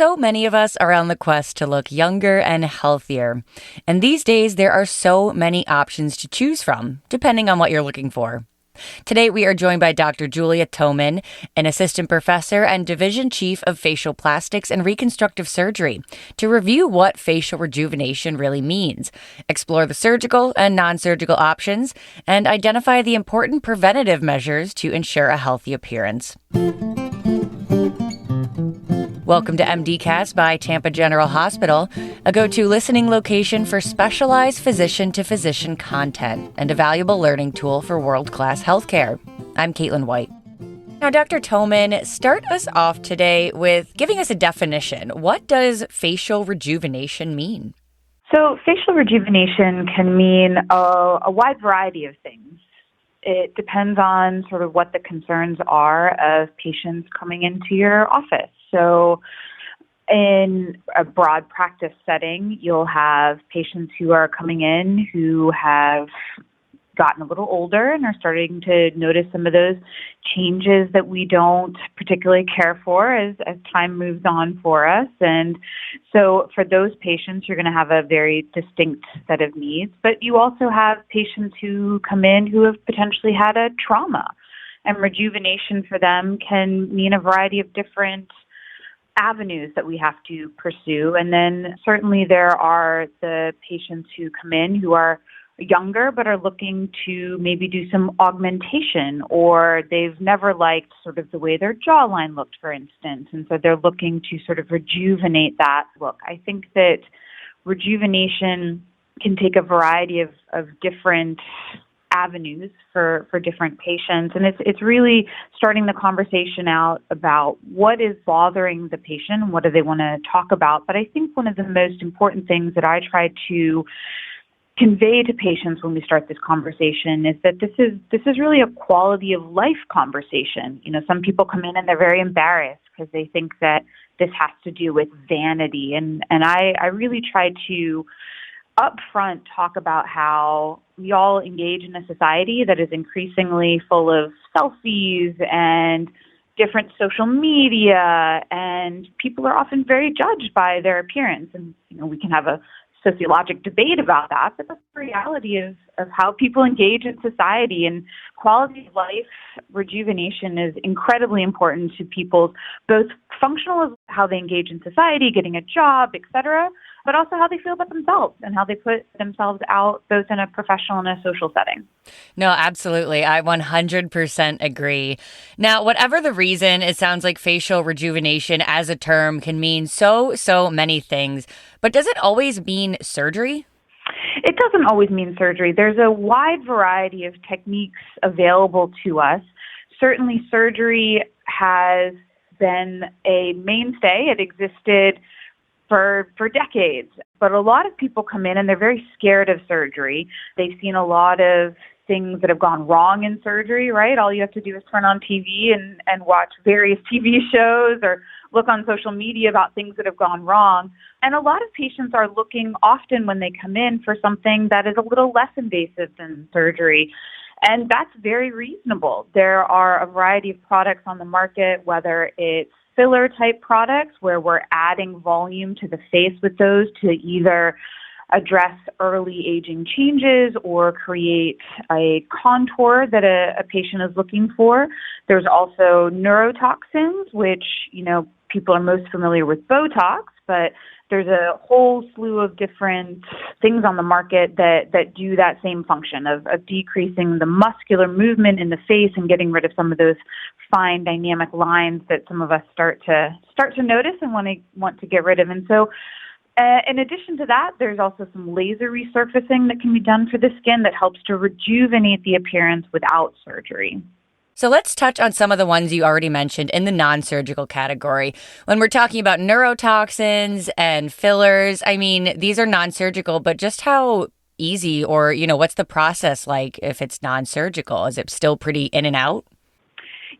So many of us are on the quest to look younger and healthier. And these days, there are so many options to choose from, depending on what you're looking for. Today, we are joined by Dr. Julia Toman, an assistant professor and division chief of facial plastics and reconstructive surgery, to review what facial rejuvenation really means, explore the surgical and non-surgical options, and identify the important preventative measures to ensure a healthy appearance. Welcome to MDcast by Tampa General Hospital, a go-to listening location for specialized physician-to-physician content and a valuable learning tool for world-class healthcare. I'm Caitlin White. Now, Dr. Toman, start us off today with giving us a definition. What does facial rejuvenation mean? So facial rejuvenation can mean a wide variety of things. It depends on sort of what the concerns are of patients coming into your office. So in a broad practice setting, you'll have patients who are coming in who have gotten a little older and are starting to notice some of those changes that we don't particularly care for as time moves on for us. And so for those patients, you're going to have a very distinct set of needs. But you also have patients who come in who have potentially had a trauma. And rejuvenation for them can mean a variety of different avenues that we have to pursue. And then certainly there are the patients who come in who are younger but are looking to maybe do some augmentation, or they've never liked sort of the way their jawline looked, for instance, and so they're looking to sort of rejuvenate that look. I think that rejuvenation can take a variety of different avenues for different patients, and it's really starting the conversation out about what is bothering the patient, what do they want to talk about. But I think one of the most important things that I try to convey to patients when we start this conversation is that this is really a quality of life conversation. You know, some people come in and they're very embarrassed because they think that this has to do with vanity, and I really try to upfront talk about how we all engage in a society that is increasingly full of selfies and different social media, and people are often very judged by their appearance. And, you know, we can have a sociologic debate about that, but that's the reality of how people engage in society. And quality of life rejuvenation is incredibly important to people's both functional as how they engage in society, getting a job, et cetera, but also how they feel about themselves and how they put themselves out both in a professional and a social setting. No, absolutely. I 100% agree. Now, whatever the reason, it sounds like facial rejuvenation as a term can mean so many things. But does it always mean surgery? It doesn't always mean surgery. There's a wide variety of techniques available to us. Certainly, surgery has been a mainstay. It existed for decades. But a lot of people come in and they're very scared of surgery. They've seen a lot of things that have gone wrong in surgery, right? All you have to do is turn on TV and watch various TV shows or look on social media about things that have gone wrong. And a lot of patients are looking often when they come in for something that is a little less invasive than surgery. And that's very reasonable. There are a variety of products on the market, whether it's filler type products where we're adding volume to the face with those to either address early aging changes or create a contour that a patient is looking for. There's also neurotoxins, which, you know, people are most familiar with Botox, but there's a whole slew of different things on the market that do that same function of decreasing the muscular movement in the face and getting rid of some of those fine dynamic lines that some of us start to notice and want to get rid of. And so in addition to that, there's also some laser resurfacing that can be done for the skin that helps to rejuvenate the appearance without surgery. So let's touch on some of the ones you already mentioned in the non-surgical category. When we're talking about neurotoxins and fillers, I mean, these are non-surgical, but just how easy or, you know, what's the process like if it's non-surgical? Is it still pretty in and out?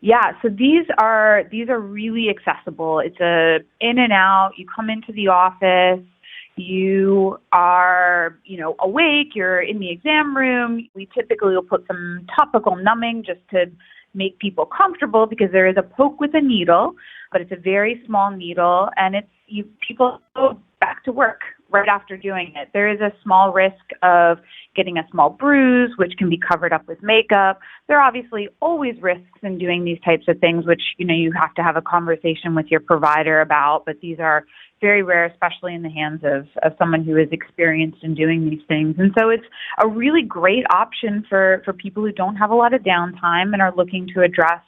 Yeah, so these are really accessible. It's a in and out. You come into the office, you are, awake, you're in the exam room. We typically will put some topical numbing just to make people comfortable because there is a poke with a needle, but it's a very small needle, and people go back to work right after doing it. There is a small risk of getting a small bruise, which can be covered up with makeup. There are obviously always risks in doing these types of things, which, you have to have a conversation with your provider about, but these are very rare, especially in the hands of someone who is experienced in doing these things. And so it's a really great option for people who don't have a lot of downtime and are looking to address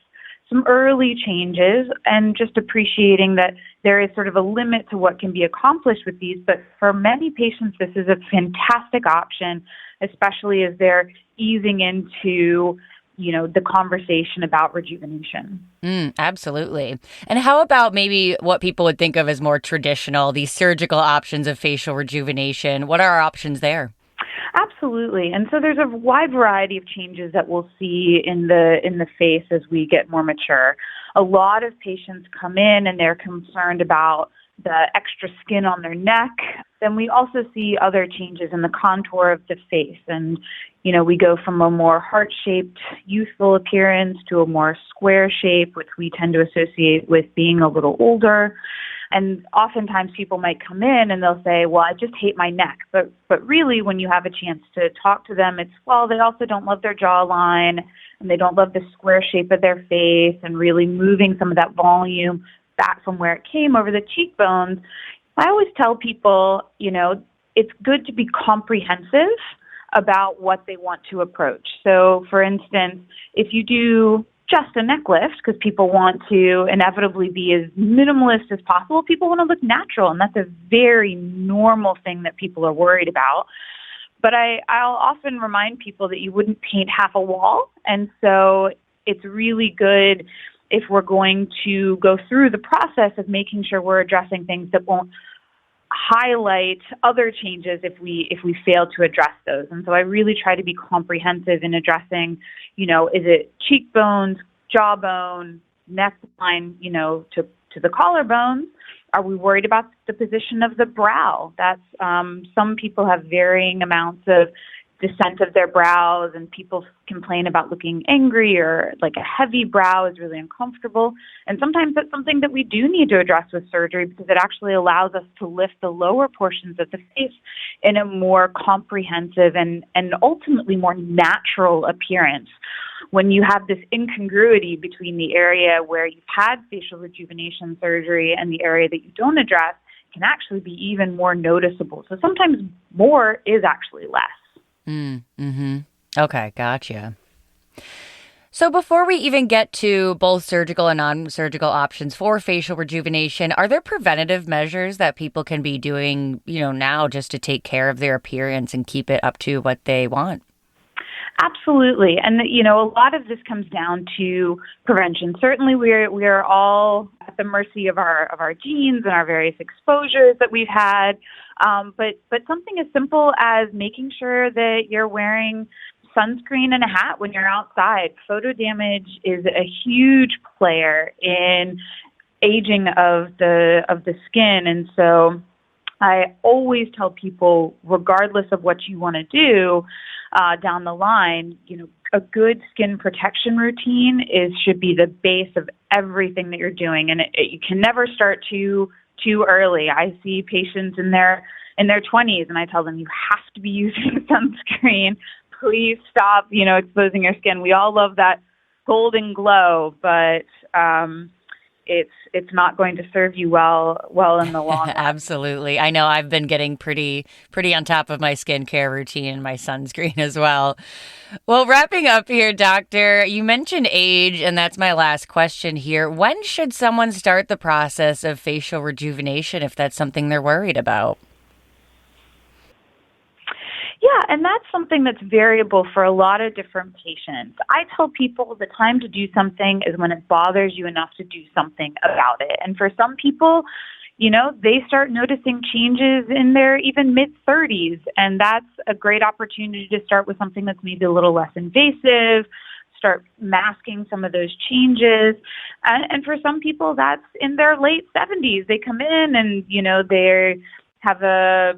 some early changes, and just appreciating that there is sort of a limit to what can be accomplished with these. But for many patients, this is a fantastic option, especially as they're easing into the conversation about rejuvenation. Absolutely. And how about maybe what people would think of as more traditional, these surgical options of facial rejuvenation? What are our options there? Absolutely. And so there's a wide variety of changes that we'll see in the face as we get more mature. A lot of patients come in and they're concerned about the extra skin on their neck. Then we also see other changes in the contour of the face. And, we go from a more heart-shaped, youthful appearance to a more square shape, which we tend to associate with being a little older. And oftentimes people might come in and they'll say, well, I just hate my neck. But really, when you have a chance to talk to them, they also don't love their jawline, and they don't love the square shape of their face, and really moving some of that volume back from where it came over the cheekbones. I always tell people, it's good to be comprehensive about what they want to approach. So, for instance, if you do just a neck lift, because people want to inevitably be as minimalist as possible, people want to look natural, and that's a very normal thing that people are worried about. But I'll often remind people that you wouldn't paint half a wall, and so it's really good if we're going to go through the process of making sure we're addressing things that won't highlight other changes if we fail to address those. And so I really try to be comprehensive in addressing, is it cheekbones, jawbone, neckline, to the collarbones? Are we worried about the position of the brow? That's some people have varying amounts of descent of their brows, and people complain about looking angry, or like a heavy brow is really uncomfortable. And sometimes that's something that we do need to address with surgery, because it actually allows us to lift the lower portions of the face in a more comprehensive and ultimately more natural appearance. When you have this incongruity between the area where you've had facial rejuvenation surgery and the area that you don't address, it can actually be even more noticeable. So sometimes more is actually less. Okay, gotcha. So before we even get to both surgical and non-surgical options for facial rejuvenation, are there preventative measures that people can be doing, now just to take care of their appearance and keep it up to what they want? Absolutely. And, a lot of this comes down to prevention. Certainly we are all at the mercy of our genes and our various exposures that we've had. But something as simple as making sure that you're wearing sunscreen and a hat when you're outside. Photo damage is a huge player in aging of the skin. And so I always tell people, regardless of what you want to do down the line, a good skin protection routine should be the base of everything that you're doing. And you can never start too early. I see patients in their 20s, and I tell them, you have to be using sunscreen. Please stop, exposing your skin. We all love that golden glow, but it's not going to serve you well in the long run. Absolutely. I know I've been getting pretty on top of my skincare routine and my sunscreen as well. Well, wrapping up here, Doctor, you mentioned age, and that's my last question here. When should someone start the process of facial rejuvenation if that's something they're worried about? Yeah, and that's something that's variable for a lot of different patients. I tell people the time to do something is when it bothers you enough to do something about it. And for some people, they start noticing changes in their even mid-30s, and that's a great opportunity to start with something that's maybe a little less invasive, start masking some of those changes. And for some people, that's in their late 70s. They come in and, they have a,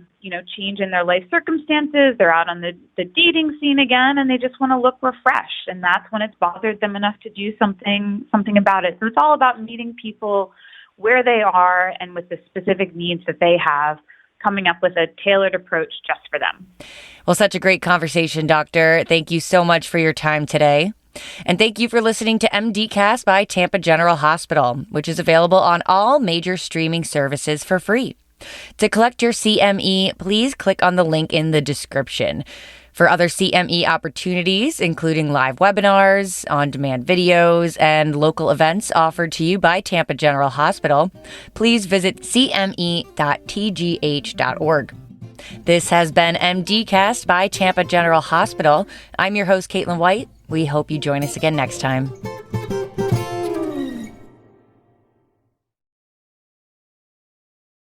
change in their life circumstances. They're out on the dating scene again, and they just want to look refreshed. And that's when it's bothered them enough to do something about it. So it's all about meeting people where they are and with the specific needs that they have, coming up with a tailored approach just for them. Well, such a great conversation, Doctor. Thank you so much for your time today. And thank you for listening to MDcast by Tampa General Hospital, which is available on all major streaming services for free. To collect your CME, please click on the link in the description. For other CME opportunities, including live webinars, on-demand videos, and local events offered to you by Tampa General Hospital, please visit cme.tgh.org. This has been MDcast by Tampa General Hospital. I'm your host, Caitlin White. We hope you join us again next time.